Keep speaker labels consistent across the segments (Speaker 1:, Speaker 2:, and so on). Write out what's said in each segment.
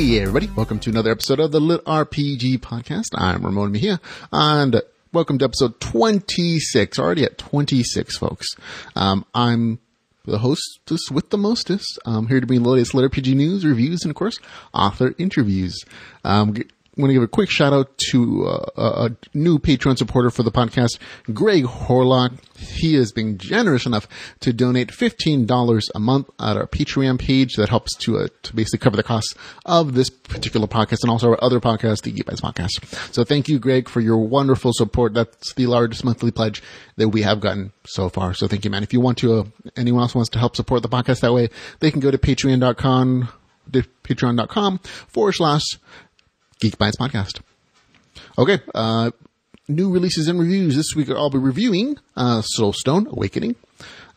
Speaker 1: Hey everybody, welcome to another episode of the LitRPG Podcast. I'm Ramon Mejia, and welcome to episode 26, already at 26 folks. I'm the hostess with the mostest. I'm here to bring the latest LitRPG news, reviews, and of course, author interviews. I want to give a quick shout out to a new Patreon supporter for the podcast, Greg Horlock. He has been generous enough to donate $15 a month at our Patreon page that helps to basically cover the costs of this particular podcast and also our other podcast, the Geek Bites Podcast. So thank you, Greg, for your wonderful support. That's the largest monthly pledge that we have gotten so far. So thank you, man. If you want to, anyone else wants to help support the podcast that way, they can go to patreon.com/Geek Bites Podcast. Okay, new releases and reviews. This week I'll be reviewing Soulstone, Awakening,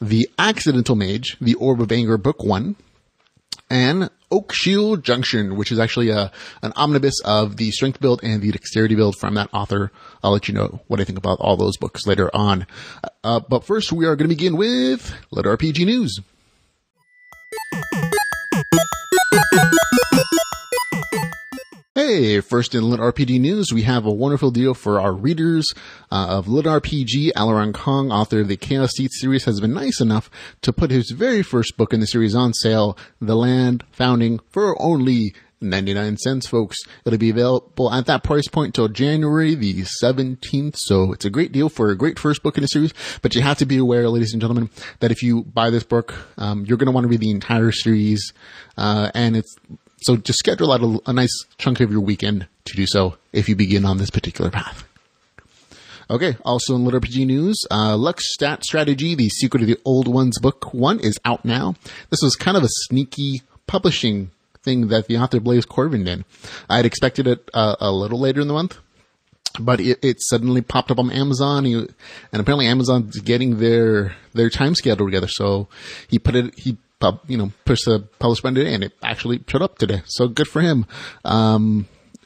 Speaker 1: The Accidental Mage, The Orb of Anger, Book 1, and Oakshield Junction, which is actually an omnibus of the strength build and the dexterity build from that author. I'll let you know what I think about all those books later on. But first, we are going to begin with LitRPG News. Hey, first in LitRPG news, we have a wonderful deal for our readers of LitRPG. Alaron Kong, author of the Chaos Seed series, has been nice enough to put his very first book in the series on sale, The Land Founding, for only 99 cents, folks. It'll be available at that price point till January the 17th, so it's a great deal for a great first book in the series, but you have to be aware, ladies and gentlemen, that if you buy this book, you're going to want to read the entire series, so just schedule out a nice chunk of your weekend to do so if you begin on this particular path. Okay, also in LitRPG news, Lux Stat Strategy, The Secret of the Old Ones, Book 1 is out now. This was kind of a sneaky publishing thing that the author Blaze Corvin did. I had expected it a little later in the month, but it suddenly popped up on Amazon, and apparently Amazon's getting their time schedule together, so he pushed the publish button today, and it actually showed up today. So good for him.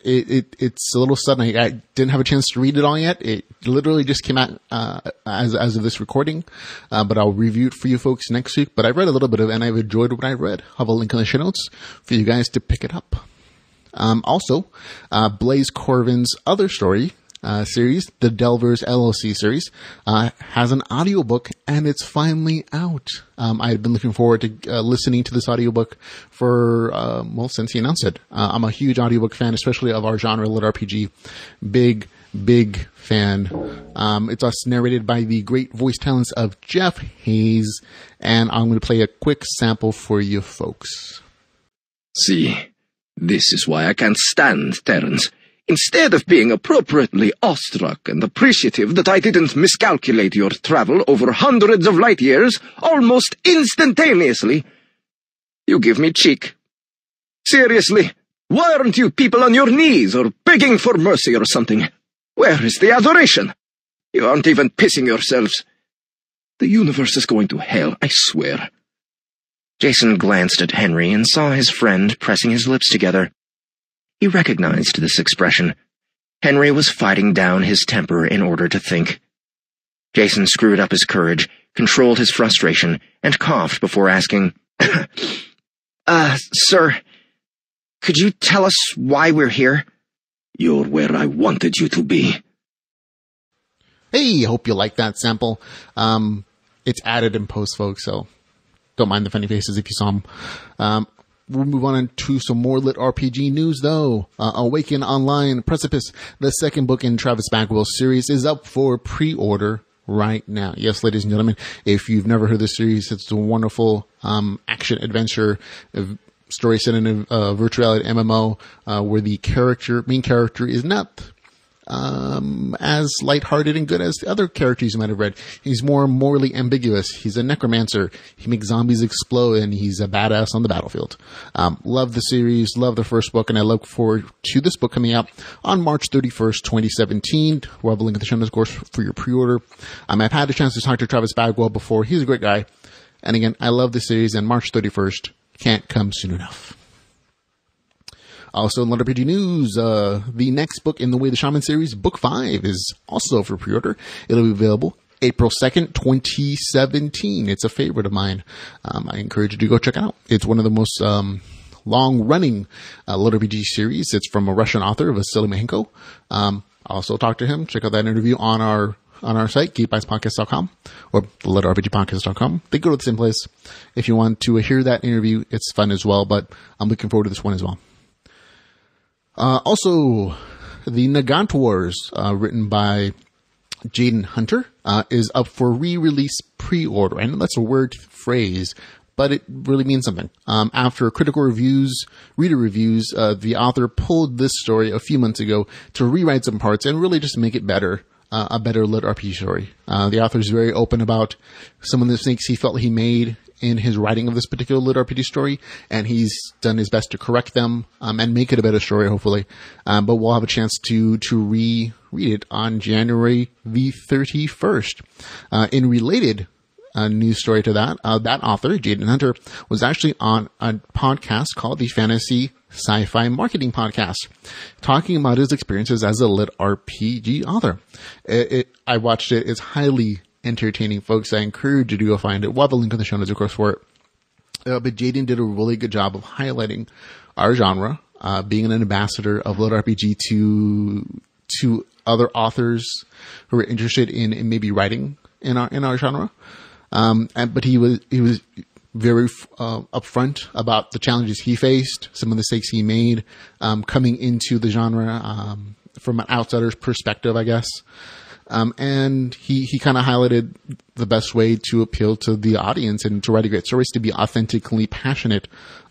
Speaker 1: It's a little sudden. I didn't have a chance to read it all yet. It literally just came out, as of this recording. But I'll review it for you folks next week. But I've read a little bit of it, and I've enjoyed what I read. I'll have a link in the show notes for you guys to pick it up. Also, Blaze Corvin's other story, series, the Delvers LLC series, has an audiobook, and it's finally out. I had been looking forward to listening to this audiobook for, since he announced it. I'm a huge audiobook fan, especially of our genre, LitRPG. Big fan. It's us narrated by the great voice talents of Jeff Hayes, and I'm going to play a quick sample for you folks.
Speaker 2: See, this is why I can't stand Terrence. Instead of being appropriately awestruck and appreciative that I didn't miscalculate your travel over hundreds of light years almost instantaneously, you give me cheek. Seriously, why aren't you people on your knees or begging for mercy or something? Where is the adoration? You aren't even pissing yourselves. The universe is going to hell, I swear.
Speaker 3: Jason glanced at Henry and saw his friend pressing his lips together. He recognized this expression. Henry was fighting down his temper in order to think. Jason screwed up his courage, controlled his frustration, and coughed before asking,
Speaker 2: Sir, could you tell us why we're here? You're where I wanted you to be.
Speaker 1: Hey, hope you like that sample. It's added in post, folks, so don't mind the funny faces if you saw them. We'll move on to some more LitRPG news, though. Awaken Online Precipice, the second book in Travis Bagwell's series, is up for pre-order right now. Yes, ladies and gentlemen, if you've never heard this series, it's a wonderful action-adventure story set in a virtual reality MMO where the main character is not as lighthearted and good as the other characters you might have read. He's more morally ambiguous. He's a necromancer. He makes zombies explode, and he's a badass on the battlefield. Love the series, love the first book, and I look forward to this book coming out on March 31st, 2017. We'll have a link in the show notes, of course, for your pre-order. I've had a chance to talk to Travis Bagwell before. He's a great guy. And again, I love the series, and March 31st can't come soon enough. Also in LitRPG news, the next book in the Way the Shaman series, Book 5, is also for pre-order. It'll be available April 2nd, 2017. It's a favorite of mine. I encourage you to go check it out. It's one of the most long-running LitRPG series. It's from a Russian author, Vasily Mahenko. Also talk to him. Check out that interview on our site, geekbystepodcast.com or LitRPGpodcast.com. They go to the same place. If you want to hear that interview, it's fun as well, but I'm looking forward to this one as well. Also, the Nagant Wars, written by Jayden Hunter, is up for re-release pre-order. I know that's a weird phrase, but it really means something. After critical reviews, reader reviews, the author pulled this story a few months ago to rewrite some parts and really just make it better, a better LitRPG story. The author is very open about some of the mistakes he felt he made in his writing of this particular LitRPG story, and he's done his best to correct them, and make it a better story, hopefully. But we'll have a chance to reread it on January the 31st. In related news story to that, that author, Jayden Hunter, was actually on a podcast called the Fantasy SciFi Marketing Podcast, talking about his experiences as a LitRPG author. I watched it. It's highly entertaining, folks. I encourage you to go find it. We'll have a link in the show notes, of course, for it. But Jayden did a really good job of highlighting our genre, being an ambassador of LitRPG to other authors who are interested in maybe writing in our genre. But he was very upfront about the challenges he faced, some of the mistakes he made, coming into the genre, from an outsider's perspective, I guess. And he kind of highlighted the best way to appeal to the audience and to write a great story is to be authentically passionate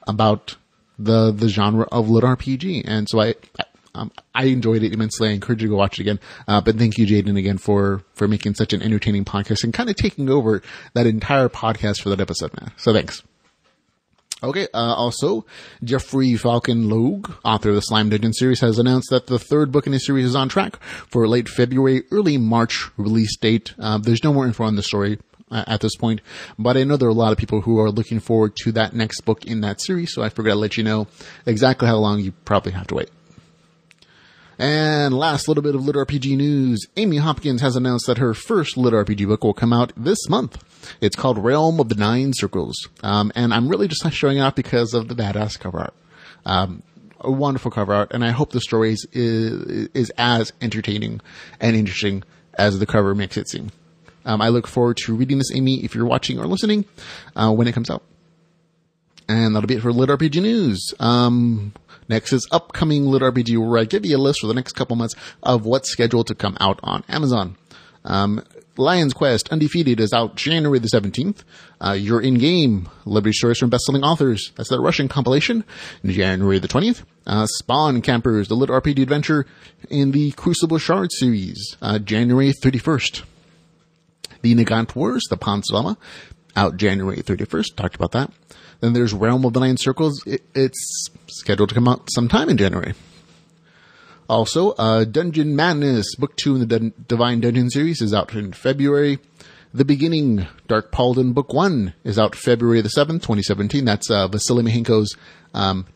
Speaker 1: about the genre of LitRPG. And so I enjoyed it immensely. I encourage you to go watch it again. But thank you, Jayden, again, for making such an entertaining podcast and kind of taking over that entire podcast for that episode, man. So thanks. Okay, also, Jeffrey Falcon Logue, author of the Slime Dungeon series, has announced that the third book in his series is on track for late February, early March release date. There's no more info on the story at this point, but I know there are a lot of people who are looking forward to that next book in that series, so I figured I'd let you know exactly how long you probably have to wait. And last little bit of LitRPG news. Amy Hopkins has announced that her first LitRPG book will come out this month. It's called Realm of the Nine Circles. And I'm really just showing it off because of the badass cover art. A wonderful cover art, and I hope the story is as entertaining and interesting as the cover makes it seem. I look forward to reading this, Amy, if you're watching or listening, when it comes out. And that'll be it for LitRPG news. Next is upcoming LitRPG, where I give you a list for the next couple months of what's scheduled to come out on Amazon. Lion's Quest Undefeated is out January the 17th. You're in Game, Liberty Stories from Bestselling Authors. That's the Russian compilation, January the 20th. Spawn Campers, the LitRPG adventure in the Crucible Shard series, January 31st. The Nagant Wars, the Pansvama, out January 31st. Talked about that. Then there's Realm of the Nine Circles. It's scheduled to come out sometime in January. Also, Dungeon Madness, Book 2 in the Divine Dungeon series is out in February. The Beginning, Dark Paladin Book 1 is out February the 7th, 2017. That's Vasily Mahenko's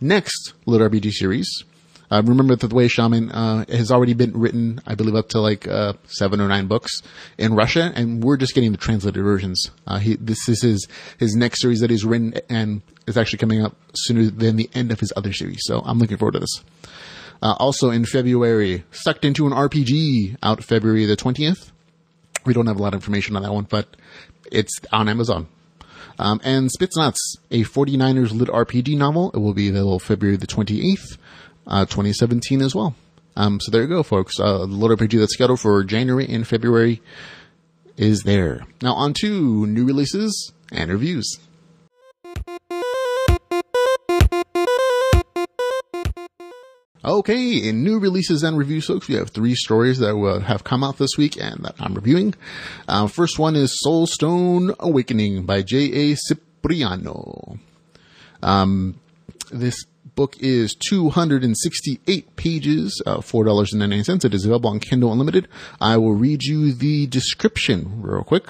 Speaker 1: next LitRPG series. Remember that The Way Shaman has already been written, I believe, up to like 7 or 9 books in Russia, and we're just getting the translated versions. This is his next series that he's written, and it's actually coming up sooner than the end of his other series. So I'm looking forward to this. Also in February, Sucked Into an RPG, out February the 20th. We don't have a lot of information on that one, but it's on Amazon. And Spitsnuts, a 49ers LitRPG novel. It will be available February the 28th. 2017 as well. So there you go, folks. The LitRPG that's scheduled for January and February is there. Now on to new releases and reviews. Okay, in new releases and reviews, folks, we have 3 stories that have come out this week and that I'm reviewing. First one is Soulstone Awakening by J.A. Cipriano. This book is 268 pages, $4.99. It is available on Kindle Unlimited. I will read you the description real quick.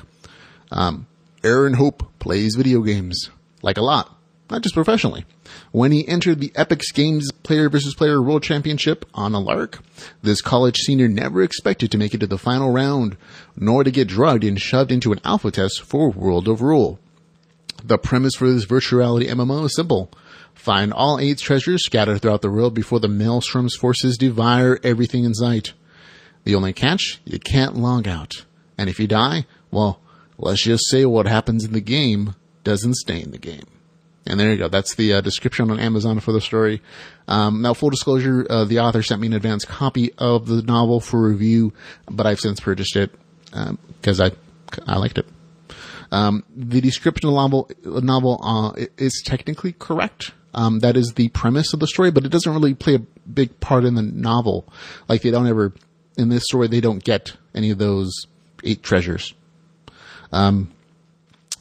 Speaker 1: Aaron Hope plays video games, like a lot, not just professionally. When he entered the Epic Games Player vs. Player World Championship on a lark, this college senior never expected to make it to the final round, nor to get drugged and shoved into an alpha test for World of Rule. The premise for this virtual reality MMO is simple. Find all 8 treasures scattered throughout the world before the Maelstrom's forces devour everything in sight. The only catch, you can't log out. And if you die, well, let's just say what happens in the game doesn't stay in the game. And there you go. That's the description on Amazon for the story. Now, full disclosure, the author sent me an advance copy of the novel for review, but I've since purchased it because I liked it. The description of the novel is technically correct. That is the premise of the story, but it doesn't really play a big part in the novel. Like, they don't ever, in this story, they don't get any of those 8 treasures.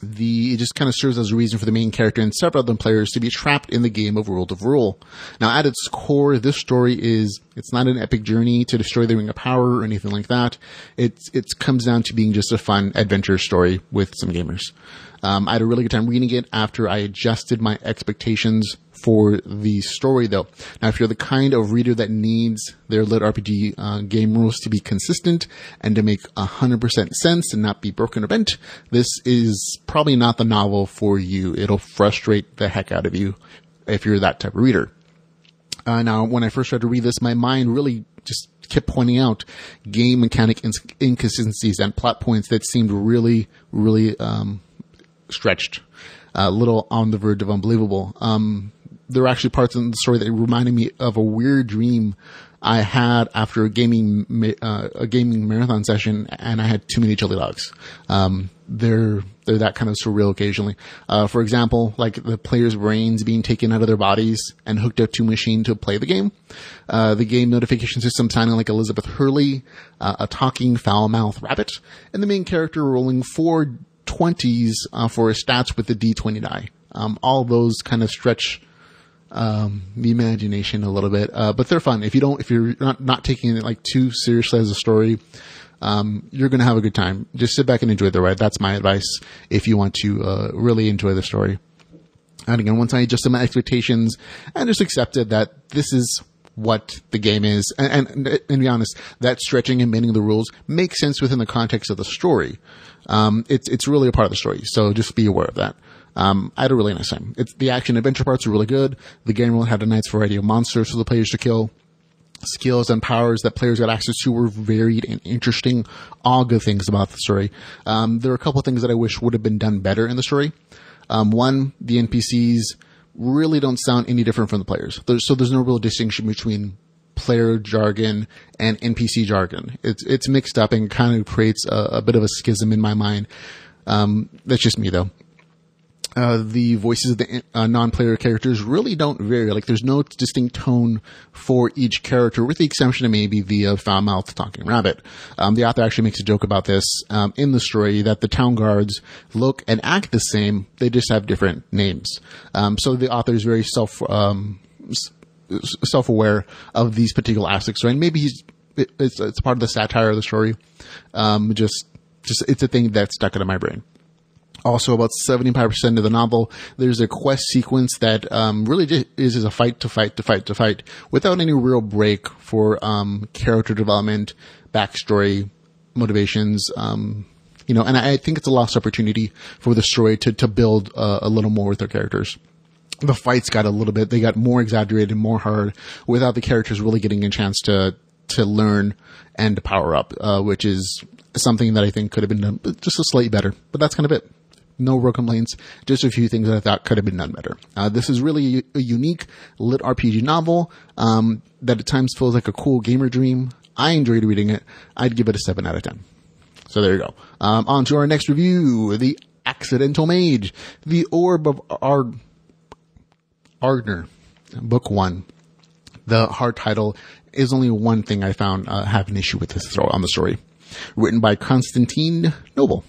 Speaker 1: It just kind of serves as a reason for the main character and several other players to be trapped in the game of World of Rule. Now, at its core, this story it's not an epic journey to destroy the Ring of Power or anything like that. It comes down to being just a fun adventure story with some gamers. I had a really good time reading it after I adjusted my expectations for the story, though. Now, if you're the kind of reader that needs their LitRPG game rules to be consistent and to make 100% sense and not be broken or bent, this is probably not the novel for you. It'll frustrate the heck out of you if you're that type of reader. Now, when I first started to read this, my mind really just kept pointing out game mechanic inconsistencies and plot points that seemed really, really stretched, a little on the verge of unbelievable. There were actually parts in the story that reminded me of a weird dream I had after a gaming marathon session, and I had too many chili dogs. They're that kind of surreal occasionally. For example, like the players' brains being taken out of their bodies and hooked up to a machine to play the game. The game notification system sounding like Elizabeth Hurley, a talking foul-mouthed rabbit, and the main character rolling 4 20s for his stats with the D20 die. All those kind of stretch the imagination a little bit, but they're fun. If you're not taking it like too seriously as a story, you're gonna have a good time. Just sit back and enjoy the ride. That's my advice if you want to really enjoy the story. And again, once I adjusted my expectations and just accepted that this is what the game is, and to be honest, that stretching and bending the rules makes sense within the context of the story. It's really a part of the story, so just be aware of that. I had a really nice time. The action adventure parts are really good. The game world had a nice variety of monsters for the players to kill. Skills and powers that players got access to were varied and interesting. All good things about the story. There are a couple of things that I wish would have been done better in the story. One, the NPCs really don't sound any different from the players. There's no real distinction between player jargon and NPC jargon. It's mixed up and kind of creates a bit of a schism in my mind. That's just me, though. The voices of the non-player characters really don't vary. Like, there's no distinct tone for each character, with the exception of maybe the foul-mouthed talking rabbit. The author actually makes a joke about this in the story, that the town guards look and act the same, they just have different names. So the author is very self-aware of these particular aspects, right? And maybe it's part of the satire of the story. Just it's a thing that stuck into my brain. Also, about 75% of the novel, there's a quest sequence that really just is a fight to fight, without any real break for character development, backstory, motivations. And I think it's a lost opportunity for the story to build a little more with their characters. The fights got they got more exaggerated, more hard, without the characters really getting a chance to learn and to power up, which is something that I think could have been done just a slightly better. But that's kind of it. No real complaints, just a few things that I thought could have been done better. This is really a unique lit RPG novel that at times feels like a cool gamer dream. I enjoyed reading it. I'd give it a 7 out of 10. So there you go. On to our next review, The Accidental Mage, The Orb of Agner, Book 1. The hard title is only one thing I found have an issue with this on the story. Written by Constantine Noble.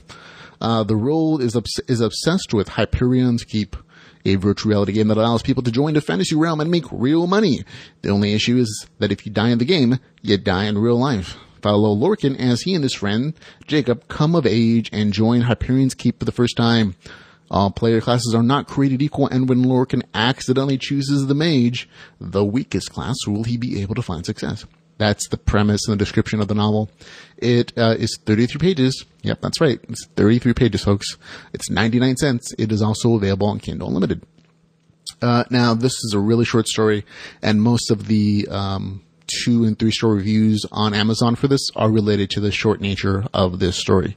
Speaker 1: The role is obsessed with Hyperion's Keep, a virtual reality game that allows people to join the fantasy realm and make real money. The only issue is that if you die in the game, you die in real life. Follow Lorcan as he and his friend, Jacob, come of age and join Hyperion's Keep for the first time. All player classes are not created equal, and when Lorcan accidentally chooses the Mage, the weakest class, will he be able to find success. That's the premise and the description of the novel. It is 33 pages. Yep, that's right. It's 33 pages, folks. It's 99 cents. It is also available on Kindle Unlimited. Now, this is a really short story, and most of the 2 and 3 star reviews on Amazon for this are related to the short nature of this story.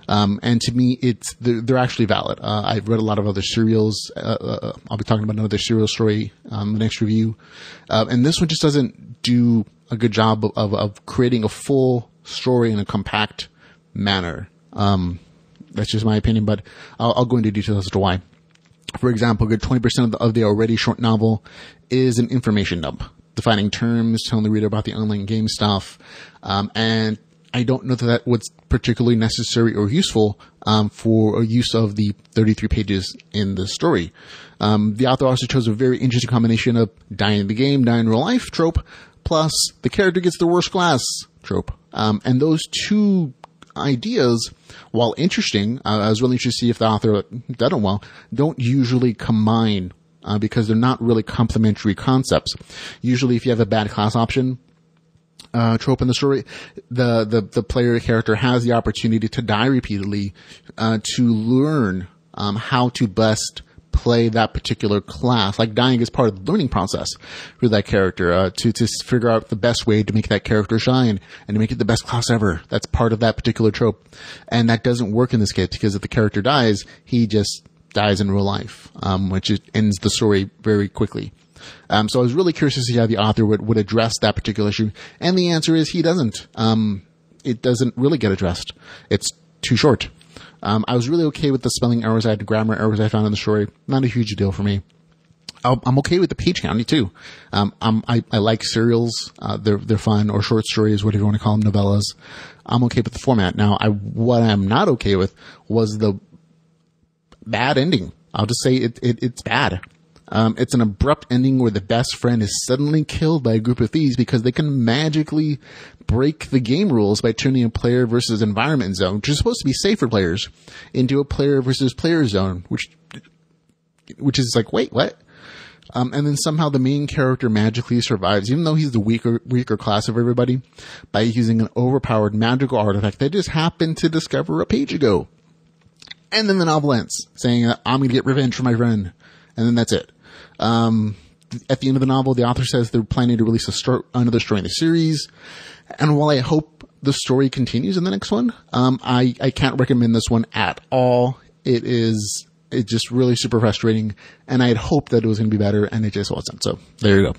Speaker 1: And to me, they're actually valid. I've read a lot of other serials. I'll be talking about another serial story the next review. And this one just doesn't do a good job of creating a full story in a compact manner. That's just my opinion, but I'll go into details as to why. For example, a good 20% of the already short novel is an information dump, defining terms, telling the reader about the online game stuff, and I don't know that was particularly necessary or useful for a use of the 33 pages in the story. The author also chose a very interesting combination of dying in the game, dying in real life trope, plus the character gets the worst class trope. And those two ideas, while interesting, I was really interested to see if the author did them well, don't usually combine because they're not really complementary concepts. Usually if you have a bad class option trope in the story, the player character has the opportunity to die repeatedly to learn how to best play that particular class. Like dying is part of the learning process for that character to figure out the best way to make that character shine and to make it the best class ever. That's part of that particular trope. And that doesn't work in this case because if the character dies, he just dies in real life, which ends the story very quickly. So I was really curious to see how the author would address that particular issue. And the answer is he doesn't. It doesn't really get addressed. It's too short. I was really okay with the spelling errors the grammar errors I found in the story. Not a huge deal for me. I'm okay with the page counting too. I like serials. They're fun, or short stories, whatever you want to call them, novellas. I'm okay with the format. Now, what I'm not okay with was the bad ending. I'll just say it's bad. It's an abrupt ending where the best friend is suddenly killed by a group of thieves because they can magically break the game rules by turning a player versus environment zone, which is supposed to be safe for players, into a player versus player zone, which is like, wait, what? And then somehow the main character magically survives, even though he's the weaker class of everybody, by using an overpowered magical artifact they just happened to discover a page ago. And then the novel ends, saying, I'm going to get revenge for my friend. And then that's it. At the end of the novel, the author says they're planning to release another story in the series. And while I hope the story continues in the next one, I can't recommend this one at all. It's just really super frustrating. And I had hoped that it was going to be better, and it just wasn't. So there you go.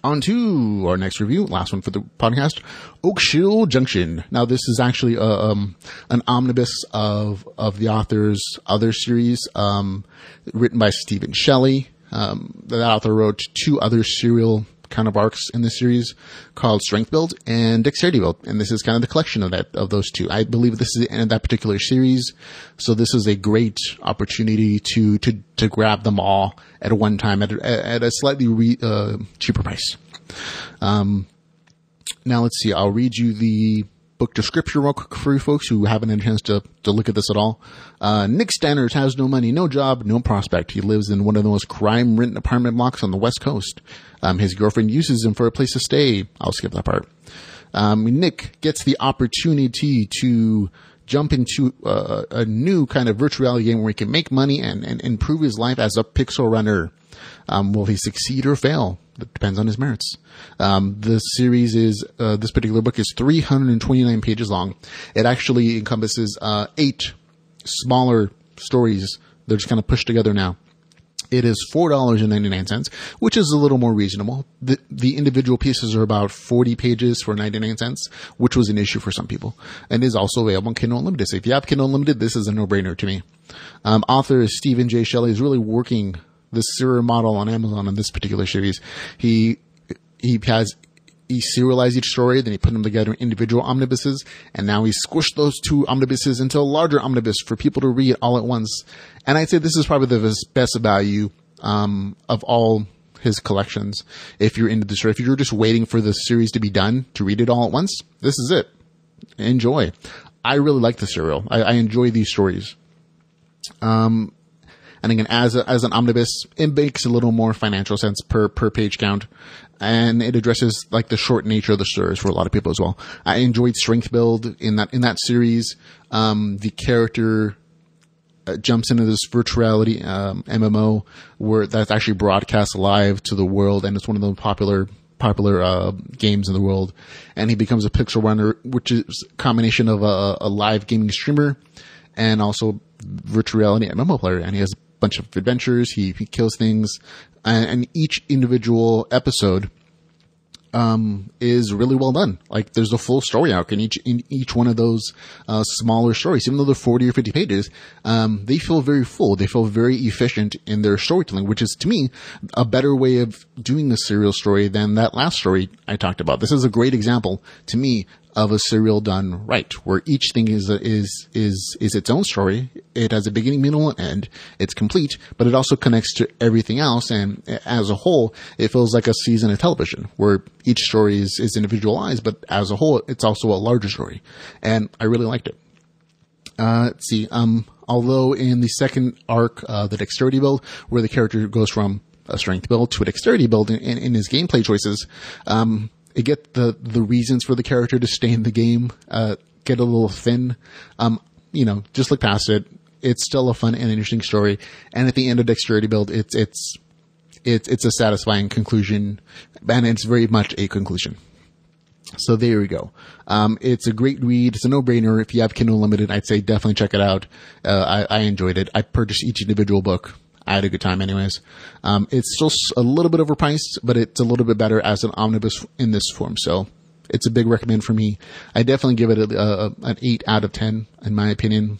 Speaker 1: On to our next review, last one for the podcast, Oakshield Junction. Now, this is actually an omnibus of the author's other series, written by Stephen Shelley. The author wrote 2 other serial kind of arcs in the series called Strength Build and Dexterity Build, and this is kind of the collection of those 2. I believe this is the end of that particular series, so this is a great opportunity to grab them all at one time at a slightly cheaper price. Now let's see. I'll read you the book description real quick for you folks who haven't had a chance to look at this at all. Nick Stanners has no money, no job, no prospect. He lives in one of the most crime-ridden apartment blocks on the West Coast. His girlfriend uses him for a place to stay. I'll skip that part. Nick gets the opportunity to jump into a new kind of virtual reality game where he can make money and improve his life as a pixel runner. Will he succeed or fail? That depends on his merits. The series this particular book is 329 pages long. It actually encompasses 8 smaller stories. They're just kind of pushed together now. It is $4.99, which is a little more reasonable. The individual pieces are about 40 pages for 99 cents, which was an issue for some people, and is also available on Kindle Unlimited. So if you have Kindle Unlimited, this is a no-brainer to me. Author Stephen J. Shelley is really working the serial model on Amazon on this particular series. He serialized each story, then he put them together in individual omnibuses, and now he squished those 2 omnibuses into a larger omnibus for people to read all at once. And I'd say this is probably the best value of all his collections. If you're into the story, if you're just waiting for the series to be done to read it all at once, this is it. Enjoy. I really like the serial. I enjoy these stories. And again, as an omnibus, it makes a little more financial sense per page count. And it addresses like the short nature of the stories for a lot of people as well. I enjoyed strength build in that series. The character jumps into this virtual reality MMO where that's actually broadcast live to the world, and it's one of the popular games in the world. And he becomes a pixel runner, which is a combination of a live gaming streamer and also virtual reality MMO player. And he has a bunch of adventures. He kills things, and each individual episode is really well done. Like, there's a full story arc in each one of those smaller stories. Even though they're 40 or 50 pages, they feel very full. They feel very efficient in their storytelling, which is, to me, a better way of doing a serial story than that last story I talked about. This is a great example, to me, of a serial done right, where each thing is its own story. It has a beginning, middle, and end. It's complete, but it also connects to everything else. And as a whole, it feels like a season of television where each story is individualized, but as a whole, it's also a larger story. And I really liked it. Let's see. Although in the second arc, the dexterity build, where the character goes from a strength build to a dexterity build in his gameplay choices, you get the reasons for the character to stay in the game, get a little thin. Just look past it. It's still a fun and interesting story. And at the end of dexterity build, it's a satisfying conclusion, and it's very much a conclusion. So there we go. It's a great read. It's a no-brainer. If you have Kindle Unlimited, I'd say definitely check it out. I enjoyed it. I purchased each individual book. I had a good time anyways. It's still a little bit overpriced, but it's a little bit better as an omnibus in this form. So it's a big recommend for me. I definitely give it an 8 out of 10, in my opinion.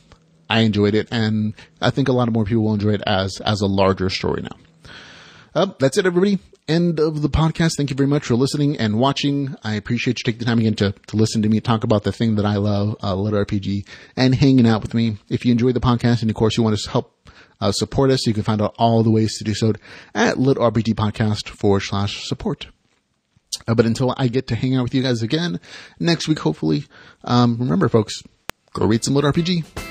Speaker 1: I enjoyed it, and I think a lot of more people will enjoy it as a larger story now. That's it, everybody. End of the podcast. Thank you very much for listening and watching. I appreciate you taking the time again to listen to me talk about the thing that I love, LitRPG, and hanging out with me. If you enjoyed the podcast and, of course, you want to help support us, you can find out all the ways to do so at LitRPG Podcast /support. But until I get to hang out with you guys again next week, hopefully, remember, folks, go read some LitRPG.